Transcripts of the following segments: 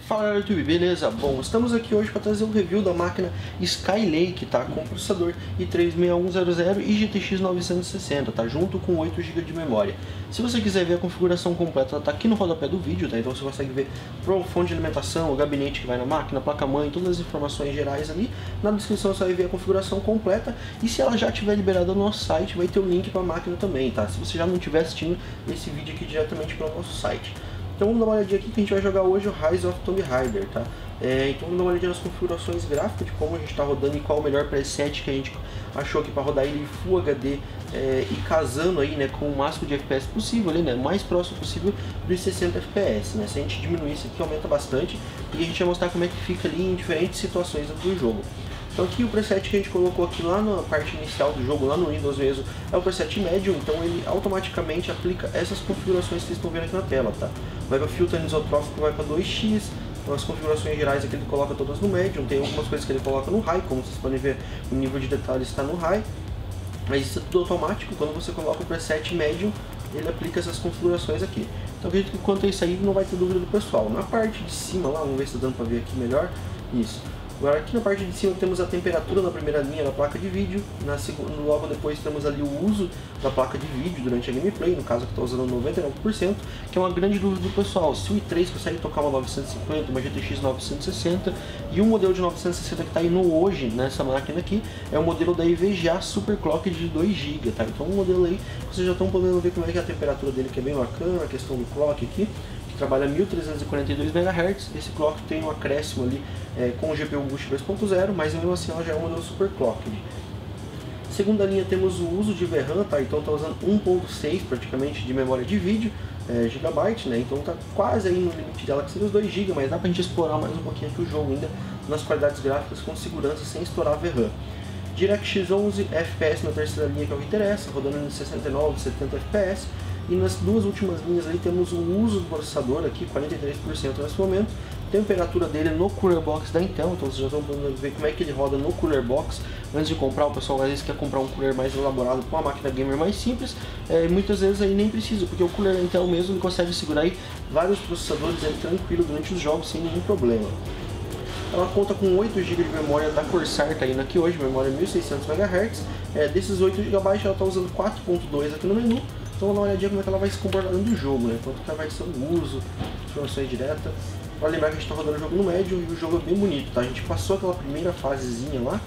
Fala galera do YouTube, beleza? Bom, estamos aqui hoje para trazer um review da máquina Skylake, tá? Com processador i3-6100 e GTX 960, tá? Junto com 8 GB de memória. Se você quiser ver a configuração completa, ela tá aqui no rodapé do vídeo, tá? Então você consegue ver a fonte de alimentação, o gabinete que vai na máquina, a placa-mãe, todas as informações gerais ali. Na descrição você vai ver a configuração completa e se ela já estiver liberada no nosso site, vai ter o link para a máquina também, tá? Se você já não estiver assistindo esse vídeo aqui diretamente pelo nosso site. Então vamos dar uma olhadinha aqui que a gente vai jogar hoje o Rise of Tomb Raider, tá? Então vamos dar uma olhadinha nas configurações gráficas, de como a gente está rodando e qual o melhor preset que a gente achou aqui para rodar ele em Full HD e casando aí, né, com o máximo de FPS possível, ali, né, mais próximo possível dos 60 FPS, né? Se a gente diminuir isso aqui aumenta bastante e a gente vai mostrar como é que fica ali em diferentes situações do jogo. Então aqui o preset que a gente colocou aqui lá na parte inicial do jogo, lá no Windows mesmo, é o preset médio, então ele automaticamente aplica essas configurações que vocês estão vendo aqui na tela, tá? Vai para o filtro anisotrópico, vai para 2x, então as configurações gerais aqui ele coloca todas no médio, tem algumas coisas que ele coloca no high, como vocês podem ver, o nível de detalhes está no high, mas isso é tudo automático, quando você coloca o preset médio, ele aplica essas configurações aqui. Então acredito que quanto a isso aí não vai ter dúvida do pessoal. Na parte de cima lá, vamos ver se está dando para ver aqui melhor, isso. Agora aqui na parte de cima temos a temperatura na primeira linha da placa de vídeo, logo depois temos ali o uso da placa de vídeo durante a gameplay, no caso que está usando 99%, que é uma grande dúvida do pessoal, se o i3 consegue tocar uma 950, uma GTX 960 e um modelo de 960 que está indo hoje nessa máquina aqui, é o modelo da EVGA Super Clock de 2 GB, tá? Então um modelo aí, vocês já estão podendo ver como é que é a temperatura dele, que é bem bacana, a questão do clock aqui, trabalha 1342 MHz, esse clock tem um acréscimo ali com o GPU Boost 2.0, mas mesmo assim ela já é um modelo Super Clock. Segunda linha temos o uso de VRAM, tá? Então está usando 1.6 praticamente de memória de vídeo, gigabyte, né? Então está quase aí no limite dela, que seria os 2 GB, mas dá pra gente explorar mais um pouquinho aqui o jogo ainda nas qualidades gráficas com segurança, sem estourar a VRAM. DirectX 11 FPS na terceira linha, que é o que interessa, rodando em 69, 70 FPS. E nas duas últimas linhas aí temos o uso do processador aqui, 43% nesse momento. Temperatura dele no Cooler Box da Intel, então vocês já estão podendo ver como é que ele roda no Cooler Box. Antes de comprar, o pessoal às vezes quer comprar um cooler mais elaborado com uma máquina gamer mais simples, muitas vezes aí nem precisa, porque o cooler da Intel mesmo ele consegue segurar aí vários processadores aí tranquilo durante os jogos sem nenhum problema. Ela conta com 8 GB de memória da Corsair, tá indo aqui hoje, memória 1600 MHz. Desses 8 GB ela está usando 4.2 aqui no menu. Então vamos dar uma olhadinha como é que ela vai se comportar dentro do jogo, né? Quanto que ela vai ser o uso, informações diretas. Para lembrar que a gente está rodando o jogo no médio e o jogo é bem bonito, tá? A gente passou aquela primeira fasezinha lá,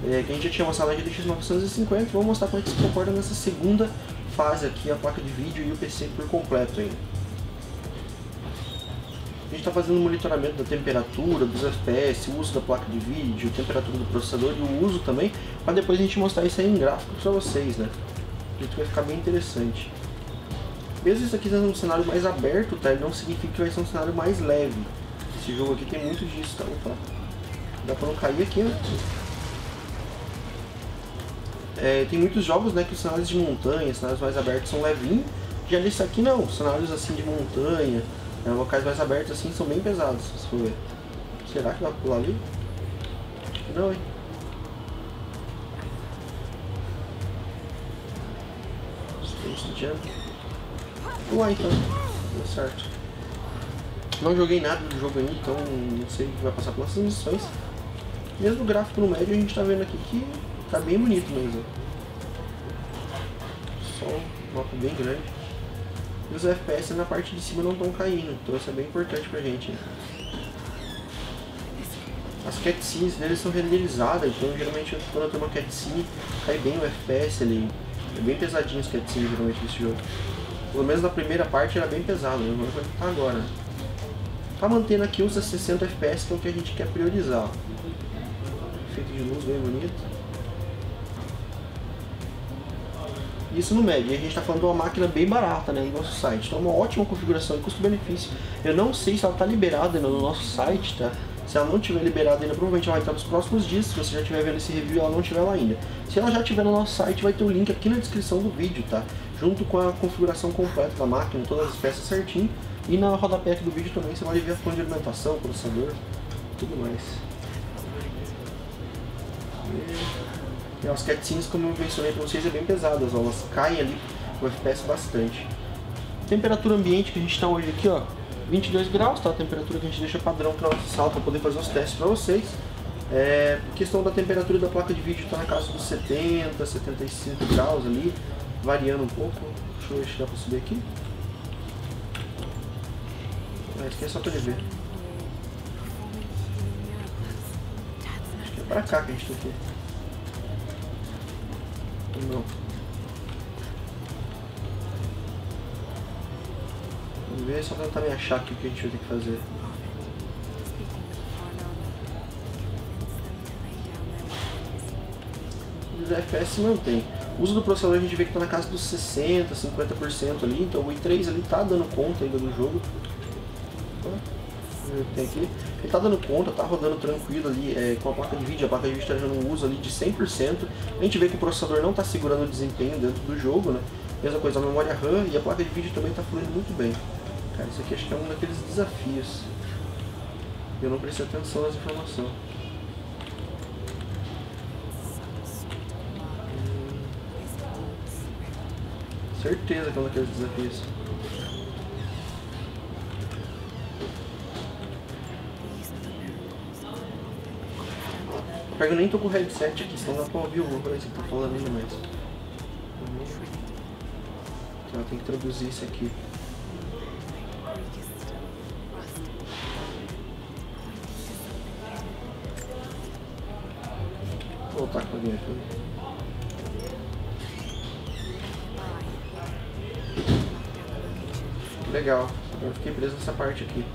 que a gente já tinha mostrado na GTX 950. Vamos mostrar como é que se comporta nessa segunda fase aqui, a placa de vídeo e o PC por completo ainda. A gente está fazendo o monitoramento da temperatura, dos FPS, o uso da placa de vídeo, temperatura do processador e o uso também, para depois a gente mostrar isso aí em gráfico para vocês, né? Isso vai ficar bem interessante. Mesmo isso aqui sendo um cenário mais aberto, tá? Ele não significa que vai ser um cenário mais leve. Esse jogo aqui tem muito disso, tá? Opa. Dá pra não cair aqui, né? Tem muitos jogos, né, que os cenários de montanha, cenários mais abertos são levinhos. Já nesse aqui não, cenários assim de montanha, locais mais abertos assim são bem pesados, se for ver. Será que vai pular ali? Não, hein? Vamos lá então, deu certo. Não joguei nada do jogo ainda, então não sei o que vai passar pelas missões. Mesmo o gráfico no médio a gente tá vendo aqui que tá bem bonito mesmo. Só um mapa bem grande. E os FPS na parte de cima não estão caindo, então isso é bem importante pra gente. As cutscenes deles são renderizadas, então geralmente quando eu tenho uma cutscene cai bem o FPS ali. É bem pesadinho as cutscenes geralmente desse jogo. Pelo menos na primeira parte era bem pesado, né? Vamos ver como tá agora. Tá mantendo aqui os 60 FPS, que é o que a gente quer priorizar. Efeito de luz bem bonito. Isso no médio, e a gente está falando de uma máquina bem barata, né, no nosso site. Então é uma ótima configuração de custo-benefício. Eu não sei se ela está liberada ainda no nosso site, tá? Se ela não estiver liberada ainda, provavelmente ela vai estar nos próximos dias. Se você já estiver vendo esse review e ela não estiver lá ainda. Se ela já estiver no nosso site, vai ter o link aqui na descrição do vídeo, tá? Junto com a configuração completa da máquina, todas as peças certinho. E na rodapé aqui do vídeo também você pode ver a fonte de alimentação, o processador, tudo mais. E as cutscenes, como eu mencionei para vocês, é bem pesadas, ó, elas caem ali o FPS bastante. Temperatura ambiente que a gente está hoje aqui, ó, 22 graus, tá? A temperatura que a gente deixa padrão para nossa sala para poder fazer os testes para vocês. Questão da temperatura da placa de vídeo está na casa dos 70, 75 graus ali, variando um pouco. Deixa eu ver se dá para subir aqui. Isso aqui é só para ele ver. Acho que é para cá que a gente tem que ir. Não. Vamos ver, só tentar me achar aqui o que a gente vai ter que fazer. Os FPS se mantém. O uso do processador a gente vê que está na casa dos 60%, 50% ali, então o i3 ali está dando conta ainda do jogo. Tem aqui. Ele está dando conta, está rodando tranquilo ali com a placa de vídeo está dando um uso ali de 100%. A gente vê que o processador não está segurando o desempenho dentro do jogo, né? Mesma coisa a memória RAM e a placa de vídeo também está fluindo muito bem. Cara, isso aqui acho que é um daqueles desafios. Eu não prestei atenção nas informações. Certeza que é um daqueles desafios. Eu nem tô com o headset aqui, senão dá pra ouvir alguma coisa que tá falando ainda mais. Então eu tenho que traduzir isso aqui. Vou voltar com a minha aqui. Legal, eu fiquei preso nessa parte aqui.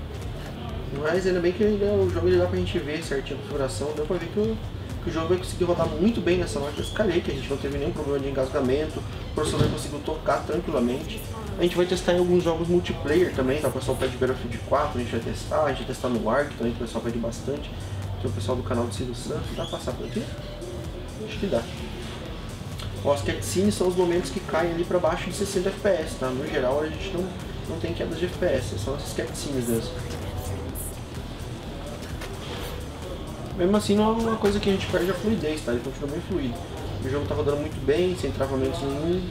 Mas ainda bem que o jogo ele dá pra gente ver certinho a configuração, deu pra ver que o jogo vai conseguir rodar muito bem nessa máquina Skylake, que a gente não teve nenhum problema de engasgamento, o processador conseguiu tocar tranquilamente. A gente vai testar em alguns jogos multiplayer também, tá? O pessoal pede Battlefield 4, a gente vai testar no Ark também, que o pessoal pede bastante. Tem o pessoal do canal do Silvio Santos, dá pra passar por aqui? Acho que dá. Ó, as cutscenes são os momentos que caem ali pra baixo de 60 FPS, tá? No geral a gente não tem quedas de FPS, são essas cutscenes mesmo. Mesmo assim não é uma coisa que a gente perde a fluidez, tá? Ele continua bem fluido. O jogo tá rodando muito bem, sem travamentos nenhum.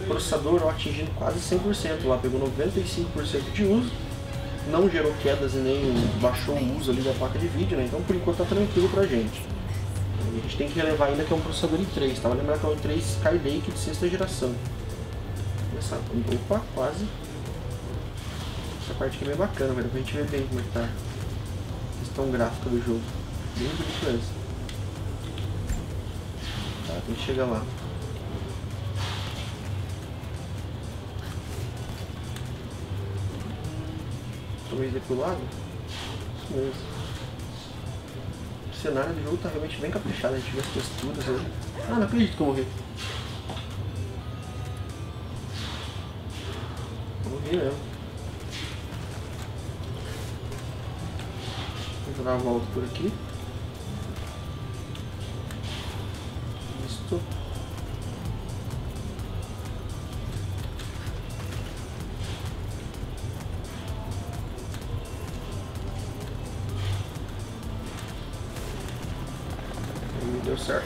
O processador ó, atingindo quase 100% lá, pegou 95% de uso. Não gerou quedas e nem baixou o uso ali da placa de vídeo, né? Então por enquanto tá tranquilo pra gente. E a gente tem que relevar ainda que é um processador i3, tá? Vai lembrar que é um i3 Skylake de 6ª geração. Começar, opa, quase. Essa parte aqui é bem bacana, velho, pra gente ver bem como é que tá a questão gráfica do jogo. Bem bonito mesmo. Tá, tem que chegar lá. Talvez ir pro lado? Isso mesmo. O cenário do jogo tá realmente bem caprichado, a gente vê as texturas aí. Ah, não acredito que eu morri. Morri mesmo. Vou dar uma volta por aqui. Isto. Aí deu certo.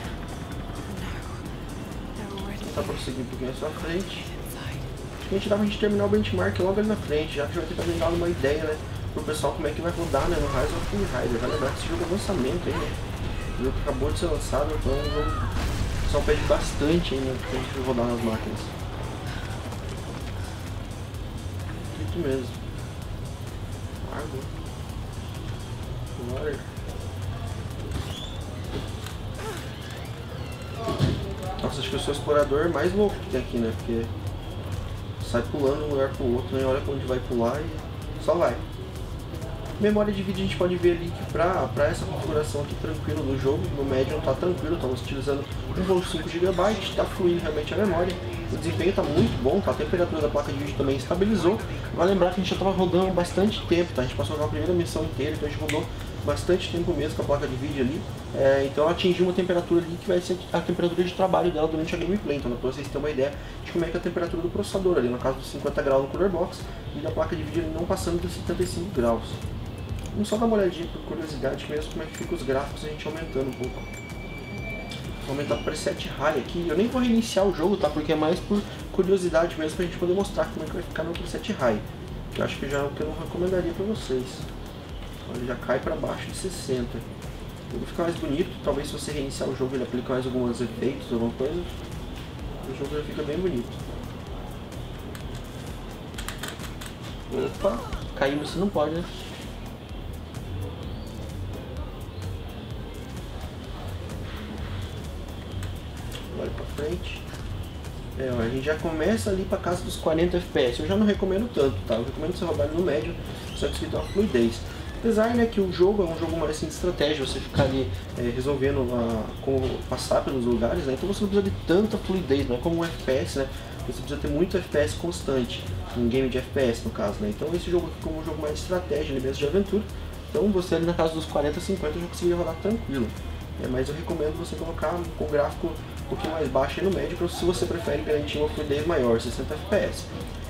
Vou tentar prosseguir um pouquinho à sua frente. Acho que a gente dá pra gente terminar o benchmark logo ali na frente, já que já vai ter também dado uma ideia, né? Pro pessoal como é que vai rodar, né, no Rise of Tomb Raider. Vai lembrar que esse jogo é lançamento aí, né? O jogo acabou de ser lançado, então o pessoal pede bastante ainda pra gente rodar nas máquinas. Muito mesmo. Água. Water. Nossa, acho que eu sou o explorador mais louco que tem aqui, né? Porque sai pulando de um lugar pro outro, nem olha pra onde vai pular e só vai. Memória de vídeo a gente pode ver ali que para essa configuração aqui tranquilo do jogo, no Medium tá tranquilo, estamos utilizando 1.5 GB, está fluindo realmente a memória, o desempenho está muito bom, tá? A temperatura da placa de vídeo também estabilizou. Vai lembrar que a gente já estava rodando bastante tempo, tá? A gente passou na primeira missão inteira, então a gente rodou bastante tempo mesmo com a placa de vídeo ali, então ela atingiu uma temperatura ali que vai ser a temperatura de trabalho dela durante a gameplay, então para vocês terem uma ideia de como é que é a temperatura do processador ali, no caso dos 50 graus no Cooler Box e da placa de vídeo ali não passando dos 75 graus. Vamos só dar uma olhadinha por curiosidade mesmo como é que fica os gráficos, a gente aumentando um pouco. Vou aumentar o preset High aqui, eu nem vou reiniciar o jogo, tá? Porque é mais por curiosidade mesmo pra gente poder mostrar como é que vai ficar no preset High. que eu acho que já é o que eu não recomendaria para vocês. Ele já cai para baixo de 60. O jogo fica mais bonito, talvez se você reiniciar o jogo ele aplica mais alguns efeitos, alguma coisa. O jogo já fica bem bonito. Opa, caindo você não pode, né? Olha pra frente. Ó, a gente já começa ali pra casa dos 40 FPS. Eu já não recomendo tanto, tá? Eu recomendo você rodar no médio, só que você tem uma fluidez. Apesar, né, que o jogo é um jogo mais assim, de estratégia, você ficar ali resolvendo como passar pelos lugares, né? Então você não precisa de tanta fluidez, não é como um FPS, né? Você precisa ter muito FPS constante, um game de FPS no caso, né? Então esse jogo aqui como um jogo mais de estratégia, mesmo de aventura, então você ali na casa dos 40, 50 já conseguiria rodar tranquilo. Mas eu recomendo você colocar com o gráfico um pouquinho mais baixo e no médio, se você prefere garantir uma fluidez maior, 60 FPS.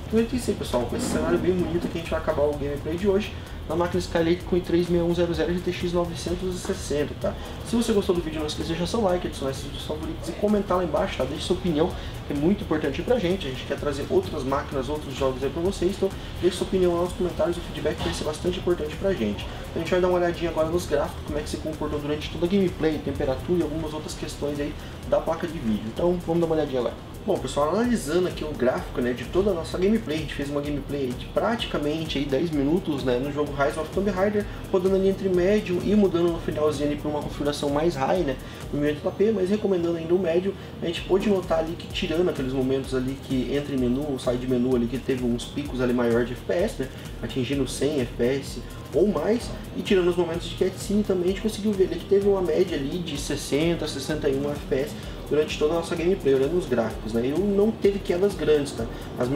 Então é isso aí, pessoal, com esse cenário bem bonito que a gente vai acabar o gameplay de hoje na máquina Skylake com i3-6100 GTX 960, tá? Se você gostou do vídeo, não esqueça de deixar seu like, adicionar esses vídeos favoritos e comentar lá embaixo, tá? Deixe sua opinião, que é muito importante pra gente. A gente quer trazer outras máquinas, outros jogos aí pra vocês, então deixe sua opinião lá nos comentários, o feedback vai ser bastante importante pra gente. Então a gente vai dar uma olhadinha agora nos gráficos, como é que se comportou durante toda a gameplay, temperatura e algumas outras questões aí da placa de vídeo. Então vamos dar uma olhadinha agora. Bom, pessoal, analisando aqui o gráfico, né, de toda a nossa gameplay, a gente fez uma gameplay de praticamente aí 10 minutos, né, no jogo Rise of Tomb Raider, rodando ali entre médio e mudando no finalzinho ali para uma configuração mais high, né, no 1080p, mas recomendando ainda o médio. A gente pôde notar ali que tirando aqueles momentos ali que entra em menu, sai de menu ali, que teve uns picos ali maior de FPS, né, atingindo 100 FPS ou mais, e tirando os momentos de cutscene também, a gente conseguiu ver ali que teve uma média ali de 60 a 61 FPS durante toda a nossa gameplay, olhando os gráficos, né? E não teve quedas grandes, tá? As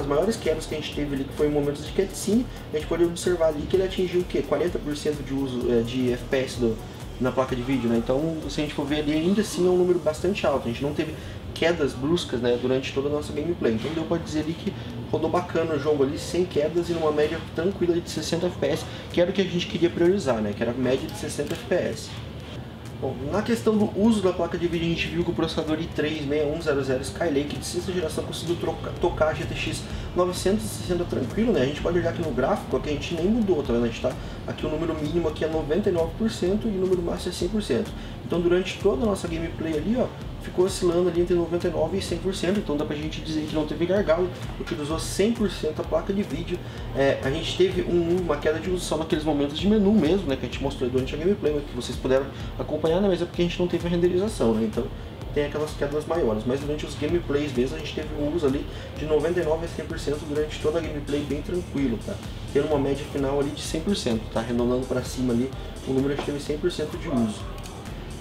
maiores quedas que a gente teve ali, que foi em momentos de cutscene, a gente pode observar ali que ele atingiu o quê? 40% de uso de FPS na placa de vídeo, né? Então, se a gente for ver ali, ainda assim é um número bastante alto. A gente não teve quedas bruscas, né, durante toda a nossa gameplay. Então deu pra dizer ali que rodou bacana o jogo ali, sem quedas e numa média tranquila de 60 FPS, que era o que a gente queria priorizar, né? Que era a média de 60 FPS. Bom, na questão do uso da placa de vídeo, a gente viu que o processador i3-6100 Skylake de sexta geração conseguiu tocar a GTX 960 tranquilo, né? A gente pode olhar aqui no gráfico, aqui a gente nem mudou, tá vendo? A gente tá aqui o número mínimo aqui é 99% e o número máximo é 100%. Então durante toda a nossa gameplay ali, ó, ficou oscilando ali entre 99% e 100%, então dá pra gente dizer que não teve gargalo, utilizou 100% a placa de vídeo. A gente teve uma queda de uso só naqueles momentos de menu mesmo, né, que a gente mostrou durante a gameplay, que vocês puderam acompanhar, né, mas é porque a gente não teve a renderização, né, então tem aquelas quedas maiores, mas durante os gameplays mesmo a gente teve um uso ali de 99% a 100% durante toda a gameplay bem tranquilo, tá? Tendo uma média final ali de 100%, tá? Arredondando para cima ali, o número a gente teve 100% de uso.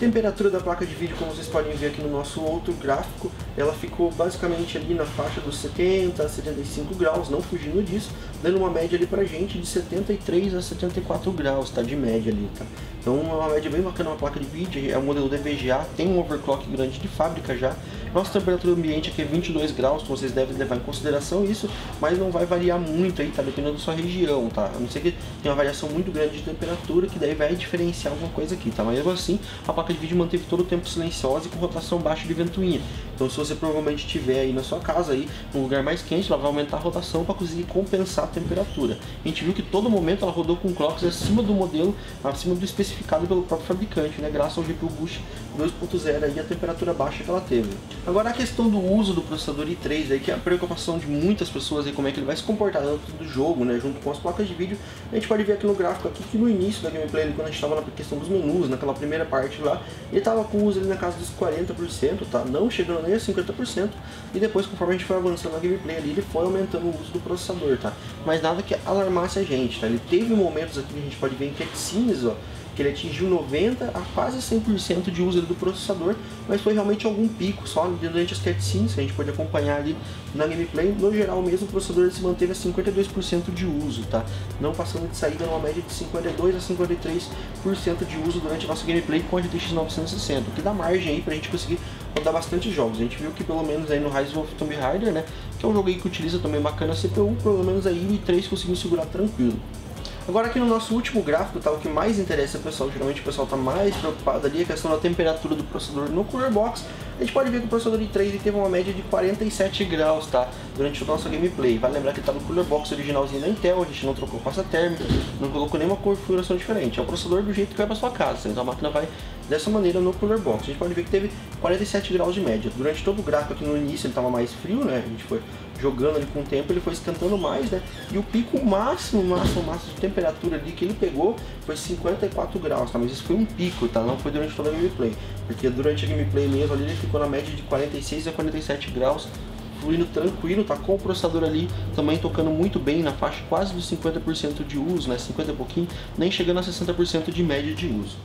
Temperatura da placa de vídeo, como vocês podem ver aqui no nosso outro gráfico, ela ficou basicamente ali na faixa dos 70 a 75 graus, não fugindo disso, dando uma média ali pra gente de 73 a 74 graus, tá? De média ali, tá? Então é uma média bem bacana uma placa de vídeo, é o modelo DVGA, tem um overclock grande de fábrica já. Nossa temperatura ambiente aqui é 22 graus, então vocês devem levar em consideração isso, mas não vai variar muito aí, tá? Dependendo da sua região, tá? A não ser que tenha uma variação muito grande de temperatura, que daí vai diferenciar alguma coisa aqui, tá? Mas mesmo assim, a placa de vídeo manteve todo o tempo silenciosa e com rotação baixa de ventoinha. Então se você provavelmente estiver aí na sua casa, aí, num lugar mais quente, ela vai aumentar a rotação para conseguir compensar a temperatura. A gente viu que todo momento ela rodou com clocks acima do modelo, acima do especificado pelo próprio fabricante, né? Graças ao GPU Boost 2.0 e a temperatura baixa que ela teve. Agora a questão do uso do processador i3, aí, que é a preocupação de muitas pessoas, aí, como é que ele vai se comportar dentro do jogo, né? Junto com as placas de vídeo, a gente pode ver aqui no gráfico aqui que no início da gameplay, quando a gente estava na questão dos menus, naquela primeira parte lá, ele estava com o uso ali na casa dos 40%, tá? Não chegando nem a 50%, e depois, conforme a gente foi avançando na gameplay ali, ele foi aumentando o uso do processador, tá? Mas nada que alarmasse a gente, tá? Ele teve momentos aqui que a gente pode ver em cutscenes, ó, que ele atingiu 90% a quase 100% de uso do processador, mas foi realmente algum pico só durante as cutscenes, a gente pode acompanhar ali na gameplay. No geral mesmo, o processador se manteve a 52% de uso, tá? Não passando de saída numa média de 52% a 53% de uso durante a nossa gameplay com a GTX 960, o que dá margem aí pra gente conseguir rodar bastante jogos. A gente viu que pelo menos aí no Rise of Tomb Raider, né, que é um jogo aí que utiliza também bacana a CPU, pelo menos aí o i3 conseguiu segurar tranquilo. Agora aqui no nosso último gráfico, tá, o que mais interessa o pessoal, geralmente o pessoal está mais preocupado ali, é a questão da temperatura do processador no Cooler Box. A gente pode ver que o processador i3 ele teve uma média de 47 graus, tá, durante o nosso gameplay. Vale lembrar que ele está no Cooler Box originalzinho da Intel, a gente não trocou pasta térmica, não colocou nenhuma configuração diferente. É o processador do jeito que vai para sua casa, então a máquina vai dessa maneira no Cooler Box. A gente pode ver que teve 47 graus de média. Durante todo o gráfico aqui no início ele estava mais frio, né, a gente foi jogando ali com o tempo, ele foi esquentando mais, né, e o pico máximo de temperatura ali que ele pegou foi 54 graus, tá, mas isso foi um pico, tá, não foi durante toda a gameplay, porque durante a gameplay mesmo ali ele ficou na média de 46 a 47 graus, fluindo tranquilo, tá, com o processador ali também tocando muito bem, na faixa quase dos 50% de uso, né, 50 e pouquinho, nem chegando a 60% de média de uso.